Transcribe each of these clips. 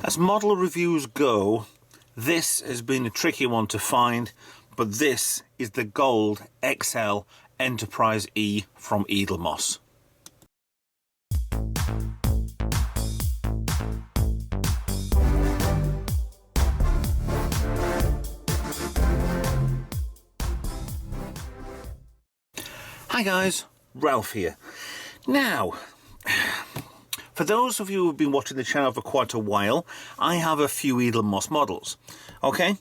As model reviews go, this has been a tricky one to find, but this is the Gold XL Enterprise E from Eaglemoss. Hi guys, Ralph here. Now, for those of you who've been watching the channel for quite a while, I have a few Eaglemoss models, okay?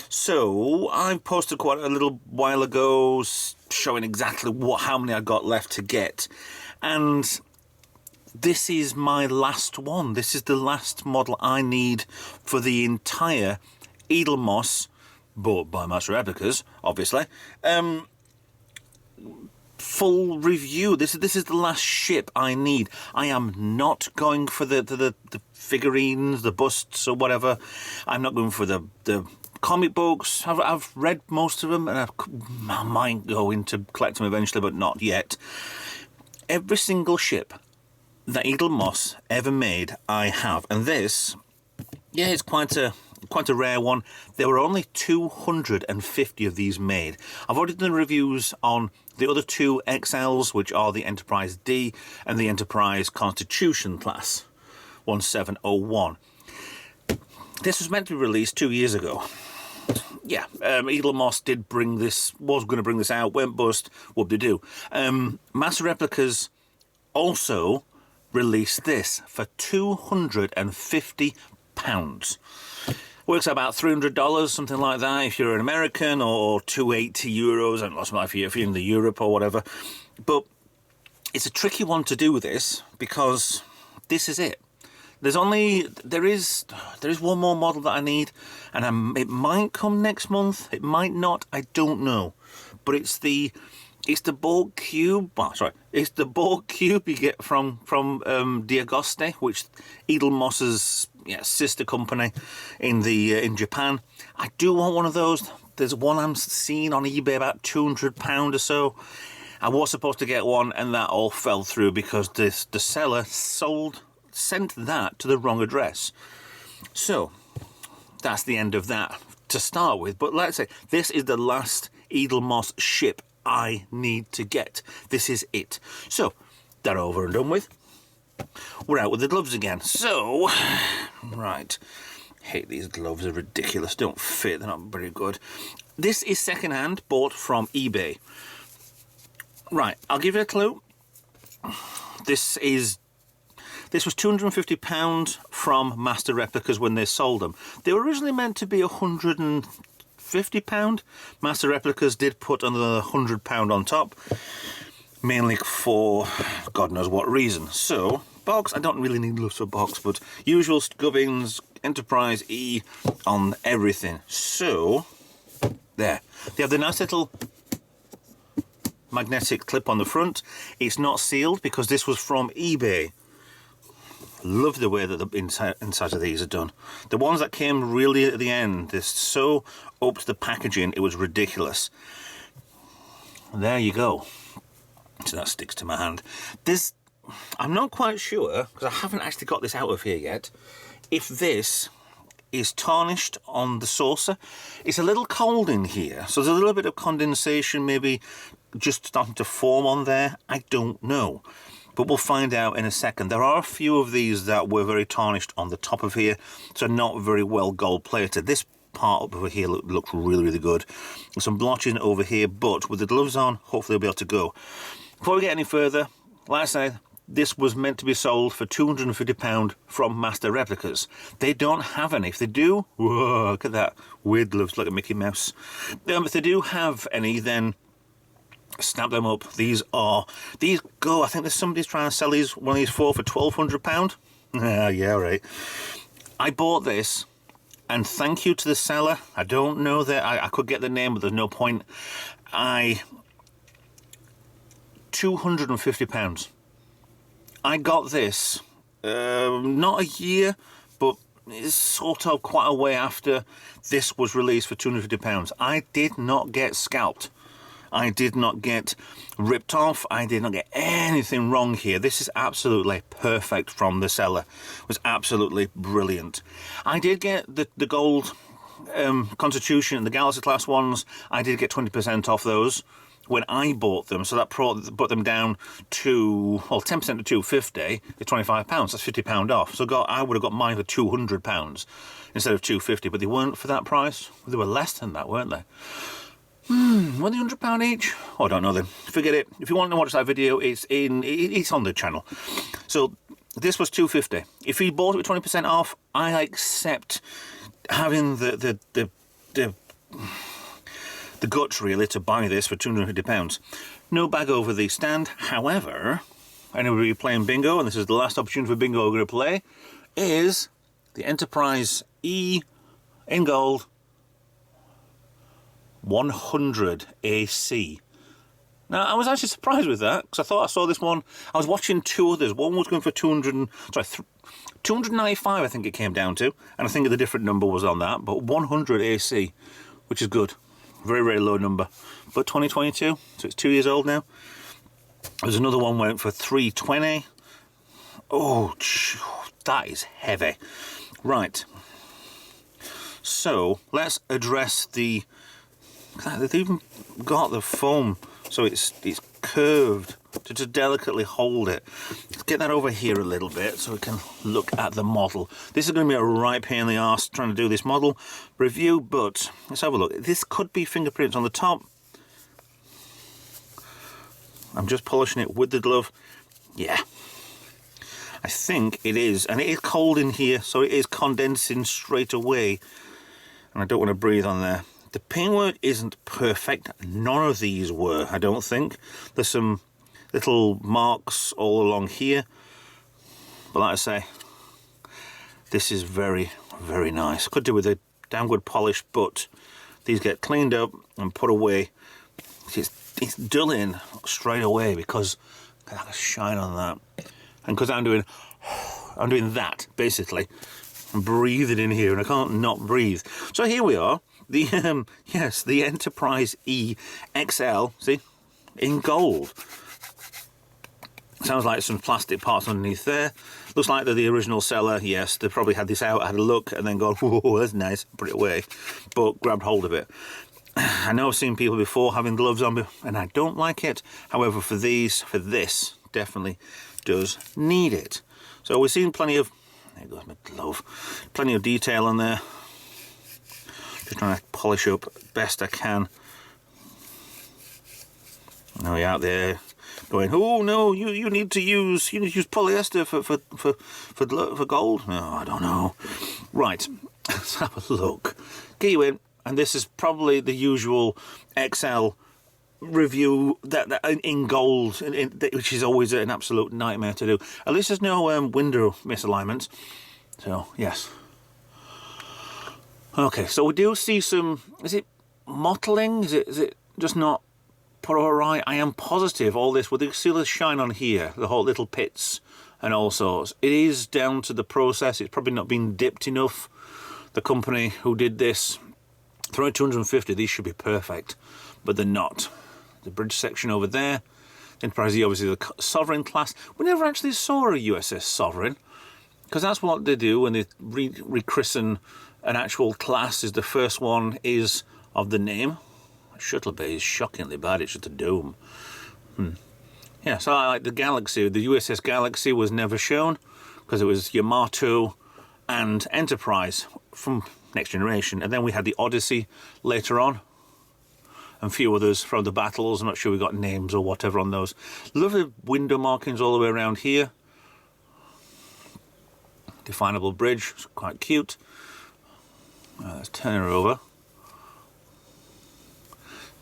So, I posted quite a little while ago showing exactly how many I got left to get. And this is my last one. This is the last model I need for the entire Eaglemoss, bought by Master Replicas, obviously, full review. This is the last ship I need. I am not going for the figurines, the busts or whatever. I'm not going for the comic books. I've read most of them, and I might go into collect them eventually, but not yet. Every single ship that Eaglemoss ever made, I have, and this, yeah, it's quite a rare one. There were only 250 of these made. I've already done reviews on the other two XLs, which are the Enterprise D and the Enterprise Constitution class 1701. This was meant to be released 2 years ago. Yeah, Eaglemoss was going to bring this out, went bust, whoop-de-doo. Master Replicas also released this for £250. Works out about $300, something like that, if you're an American, or €280, and lots of life if you're in the Europe or whatever. But it's a tricky one to do this, because this is it. There is one more model that I need, and it might come next month. It might not. I don't know. But it's the Borg cube. Oh, sorry, it's the Borg cube you get from D'Agoste, which Eaglemoss's sister company in Japan. I do want one of those. There's one I'm seeing on eBay about £200 or so. I was supposed to get one, and that all fell through because the seller sent that to the wrong address. So that's the end of that to start with. But let's say this is the last Eaglemoss ship I need to get. This is it. So that over and done with. We're out with the gloves again. So, right. Hate these gloves, they're ridiculous. Don't fit, they're not very good. This is secondhand, bought from eBay. Right, I'll give you a clue. This was £250 from Master Replicas when they sold them. They were originally meant to be £150. Master Replicas did put another £100 on top, mainly for God knows what reason. So, box, I don't really need lots of box, but usual gubbins, Enterprise E on everything. So, there. They have the nice little magnetic clip on the front. It's not sealed because this was from eBay. Love the way that the inside of these are done. The ones that came really at the end, they're so up to the packaging, it was ridiculous. There you go. So that sticks to my hand. I'm not quite sure, because I haven't actually got this out of here yet, if this is tarnished on the saucer. It's a little cold in here, so there's a little bit of condensation maybe just starting to form on there. I don't know, but we'll find out in a second. There are a few of these that were very tarnished on the top of here, so not very well gold plated. This part up over here looks really, really good. There's some blotching over here, but with the gloves on, hopefully they'll be able to go. Before we get any further, like I said, this was meant to be sold for £250 from Master Replicas. They don't have any. If they do, whoa, look at that. Weird gloves like a Mickey Mouse. If they do have any, then snap them up. These go, I think there's somebody's trying to sell one of these for £1,200. Yeah, right. I bought this, and thank you to the seller. I don't know that I could get the name, but there's no point. £250. I got this not a year, but it's sort of quite a way after this was released for £250. I did not get scalped. I did not get ripped off. I did not get anything wrong here. This is absolutely perfect from the seller. It was absolutely brilliant. I did get the gold Constitution and the Galaxy class ones. I did get 20% off those when I bought them, so that put them down to, well, 10% to $250 is £25. That's £50 off. So I would have got mine for £200 instead of $250, but they weren't for that price. They were less than that, weren't they? Were they £100 each? Oh, I don't know then. Forget it. If you want to watch that video, it's on the channel. So this was $250. If you bought it with 20% off, I accept having the guts really to buy this for £250. No bag over the stand. However, anybody playing bingo, and this is the last opportunity for bingo we're going to play, is the Enterprise E in gold 100 AC. Now, I was actually surprised with that, because I thought I saw this one. I was watching two others. One was going for 295, I think it came down to, and I think the different number was on that, but 100 AC, which is good. Very, very low number. But 2022, so it's 2 years old now. There's another one went for 320. Oh, that is heavy. Right. So, let's address the... They've even got the foam, so it's curved to just delicately hold it. Let's get that over here a little bit so we can look at the model. This is going to be a right pain in the arse trying to do this model review, but let's have a look. This could be fingerprints on the top. I'm just polishing it with the glove. Yeah, I think it is, and it is cold in here, so it is condensing straight away, and I don't want to breathe on there. The paintwork isn't perfect. None of these were, I don't think. There's some little marks all along here. But like I say, this is very, very nice. Could do with a damn good polish, but these get cleaned up and put away. It's dulling straight away because I got a shine on that. And because I'm doing that, basically. I'm breathing in here and I can't not breathe. So here we are. The yes, the Enterprise E XL, see, in gold. Sounds like some plastic parts underneath there. Looks like they're the original seller. Yes, they probably had this out, had a look, and then gone, whoa, that's nice, put it away, but grabbed hold of it. I know I've seen people before having gloves on, and I don't like it. However, for this, definitely does need it. So we've seen plenty of, there goes my glove, plenty of detail on there. Just trying to polish up best I can. Now you're out there going, oh no, you need to use polyester for gold. No, I don't know. Right, let's have a look. Get you in, and this is probably the usual XL review that in gold, which is always an absolute nightmare to do. At least there's no window misalignments. So yes. Okay, so we do see some, is it mottling? Is it just not put all right? I am positive all this, with the seal shine on here, the whole little pits and all sorts. It is down to the process. It's probably not been dipped enough. The company who did this, throw it 250, these should be perfect, but they're not. The bridge section over there, Enterprise E, obviously the Sovereign class. We never actually saw a USS Sovereign, because that's what they do when they rechristen an actual class. Is the first one is of the name. Shuttle Bay is shockingly bad. It's just a dome. Yeah, so I like the Galaxy. The USS Galaxy was never shown because it was Yamato and Enterprise from Next Generation, and then we had the Odyssey later on, and a few others from the battles. I'm not sure we got names or whatever on those. Lovely window markings all the way around here. Definable bridge, it's quite cute. Let's turn her over.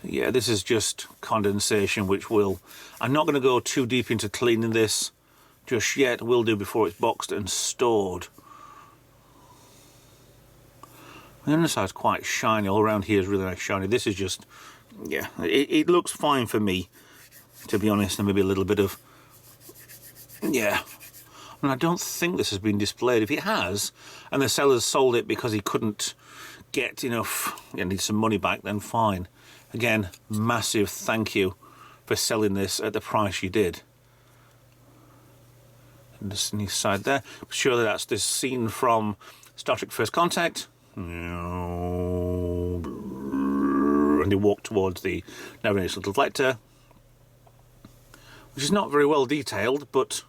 Yeah, this is just condensation, which I'm not going to go too deep into cleaning this just yet. Will do before it's boxed and stored. The underside's quite shiny. All around here is really nice shiny. This is just, yeah, it looks fine for me, to be honest. And maybe a little bit of, yeah. And I don't think this has been displayed. If it has, and the seller's sold it because he couldn't get enough, need some money back, then fine. Again, massive thank you for selling this at the price you did. And this side there, surely that's this scene from Star Trek First Contact. And they walk towards the navigation deflector, which is not very well detailed, but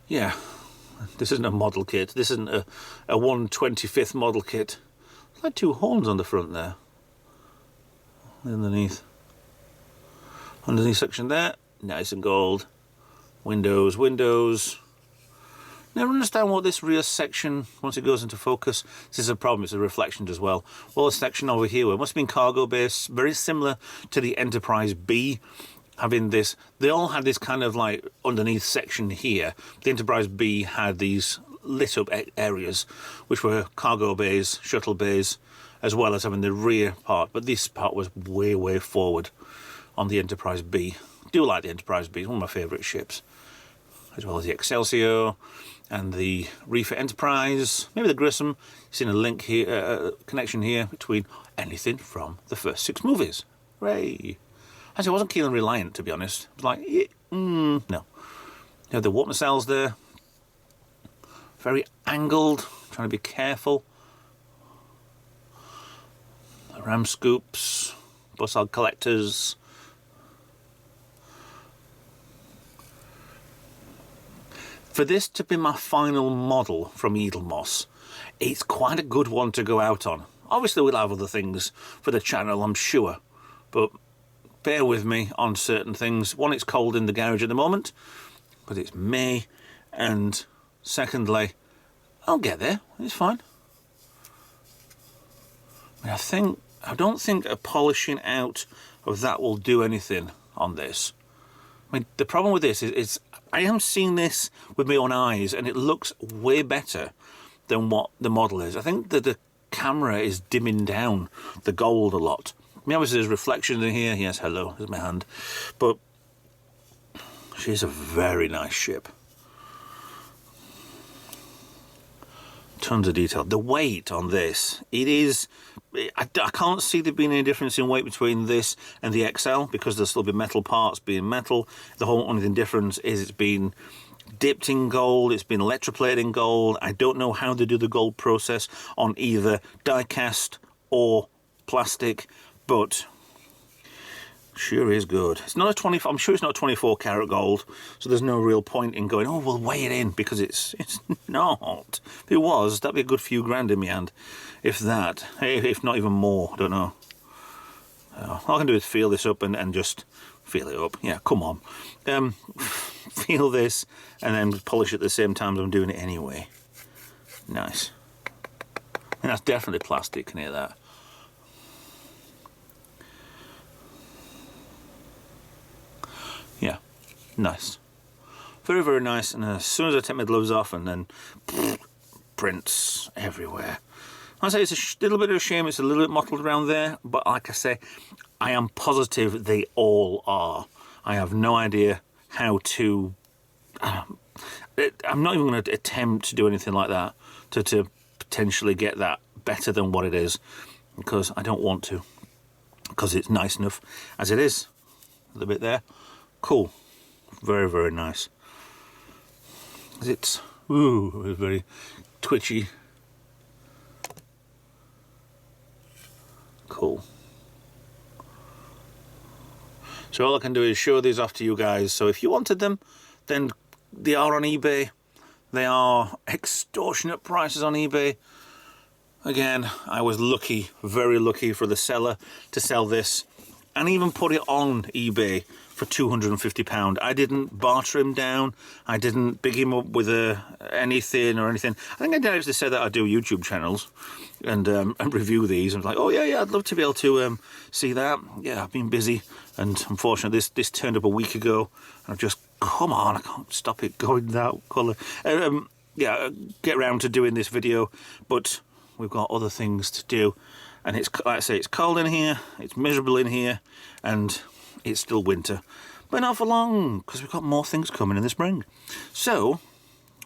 yeah, this isn't a model kit. This isn't a 1/25th model kit. It's like 2 horns on the front there. Underneath section there, nice and gold. Windows. Never understand what this rear section, once it goes into focus, this is a problem, it's a reflection as well. Well, the section over here, it must have been cargo base, very similar to the Enterprise B, having this, they all had this kind of like underneath section here. The Enterprise B had these lit up areas, which were cargo bays, shuttle bays, as well as having the rear part, but this part was way forward on the Enterprise B. I do like the Enterprise B, it's one of my favourite ships, as well as the Excelsior and the Reefer Enterprise, maybe the Grissom. You've seen a link here, connection here between anything from the first 6 movies. Hooray! Actually, I wasn't keen on Reliant, to be honest. I was like, no. You have the warp nacelles there, very angled, trying to be careful. The ram scoops, bus collectors. For this to be my final model from Eaglemoss, it's quite a good one to go out on. Obviously we'll have other things for the channel, I'm sure, but bear with me on certain things. One, it's cold in the garage at the moment, but it's May, and secondly, I'll get there, it's fine. I don't think a polishing out of that will do anything on this. I mean, the problem with this is I am seeing this with my own eyes, and it looks way better than what the model is. I think that the camera is dimming down the gold a lot. I mean, obviously there's reflections in here. Yes, hello, there's my hand. But she's a very nice ship. Tons of detail. The weight on this, I can't see there being any difference in weight between this and the XL, because there'll still be metal parts being metal. The whole only thing difference is it's been dipped in gold, it's been electroplated in gold. I don't know how they do the gold process on either die cast or plastic, but sure is good. It's not a 24. I'm sure it's not 24 karat gold, so there's no real point in going, oh, we'll weigh it in, because it's not. If it was, that'd be a good few grand in my hand, if that. If not even more. I don't know. All I can do is feel this up and just feel it up. Yeah, come on. Feel this and then polish it at the same time as I'm doing it anyway. Nice. And that's definitely plastic. Can you hear that? Yeah, nice. Very, very nice. And as soon as I take my gloves off, and then prints everywhere. I say it's a little bit of a shame it's a little bit mottled around there, but like I say, I am positive they all are. I have no idea how to... I'm not even going to attempt to do anything like that to potentially get that better than what it is, because I don't want to, because it's nice enough as it is. A little bit there. Cool. Very, very nice. It's very twitchy. Cool. So all I can do is show these off to you guys. So if you wanted them, then they are on eBay. They are extortionate prices on eBay. Again, I was lucky, very lucky for the seller to sell this and even put it on eBay for £250. I didn't barter him down. I didn't big him up with anything or anything. I think I did actually say that I do YouTube channels and review these. I was like, oh yeah, I'd love to be able to see that. Yeah, I've been busy, and unfortunately this turned up a week ago. And I've just, come on, I can't stop it going that colour. Yeah, get around to doing this video, but we've got other things to do. And it's, like I say, it's cold in here, it's miserable in here, and it's still winter. But not for long, because we've got more things coming in the spring. So,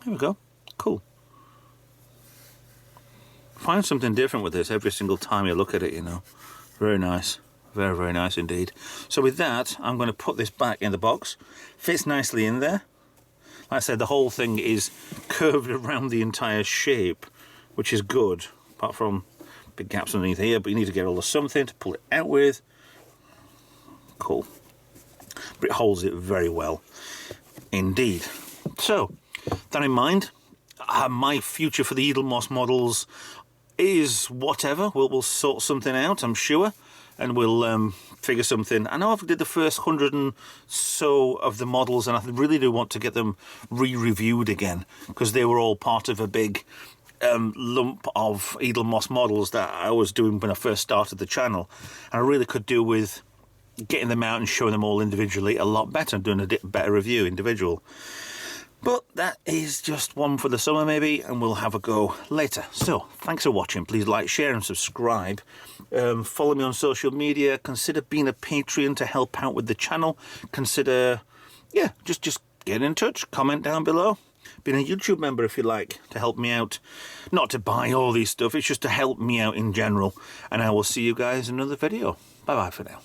here we go. Cool. Find something different with this every single time you look at it, you know. Very nice. Very, very nice indeed. So with that, I'm going to put this back in the box. Fits nicely in there. Like I said, the whole thing is curved around the entire shape, which is good, apart from big gaps underneath here, but you need to get hold of something to pull it out with. Cool. But it holds it very well indeed. So, that in mind, my future for the Eaglemoss models is whatever. We'll sort something out, I'm sure, and we'll figure something. I know I've did the first 100 and so of the models, and I really do want to get them re-reviewed again, because they were all part of a big lump of Eaglemoss models that I was doing when I first started the channel, and I really could do with getting them out and showing them all individually a lot better, doing a better review individual. But that is just one for the summer maybe, and we'll have a go later. So, thanks for watching. Please like, share and subscribe. Follow me on social media. Consider being a Patreon to help out with the channel. Consider, yeah, just get in touch. Comment down below. Being a YouTube member if you like, to help me out. Not to buy all these stuff, it's just to help me out in general. And I will see you guys in another video. Bye bye for now.